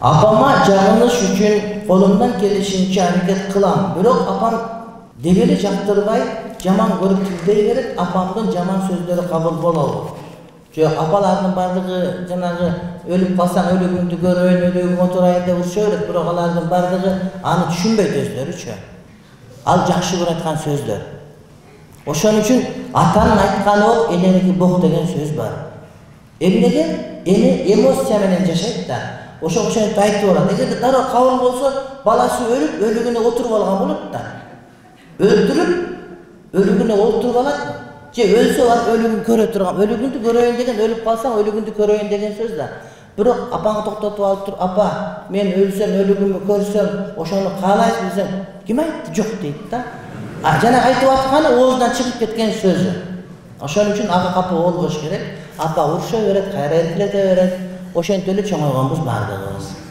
Apama jagыныш үчүn колумдан келишинче аракет кылам. Бирок апам дегели жактырбай, жаман көрүп тилдей берет, апамдын жаман сөздөрү кабыл болобу. Жок, апалардын бардыгы жанагы өлүп калсаң өлүгүңдү көрөйүн, өлүгүң отурайын деп уруша берет, бирок алардын бардыгы аны түшүнбөйт өздөрүчө. Ал жакшы көрүп айткан сөздөр. Ошон үчүн атанын айтканы ок, эненики бок деген сөз бар. Эмнеге? Эне эмоция менен жашайт да. Ошого айтып алат. Эгерде дароо кабыл болсо, баласы өлүп, өлүгүнө отуруп алган болот да. Өлтүрүп, өлүгүнө отуруп алат. Же өлсө ал өлүгүн көрө турган. Өлүгүндү көрөйүн деген, өлүп калсаң өлүгүндү көрөйүн деген сөз да. Бирок апаңы токтотуп алып туруп, апа, мен өлсөм, өлүгүмдү көрсөм, ошону каалайсың десең, ким айтты? Жок дейт да. Жана айтып атканы оозунан чыгып кеткен сөзү. Ошон үчүн ага капа болбош керек. Апа уруша берет, кайра эркелете берет. Ошентип эле чоңойгонбуз бардыгыбыз.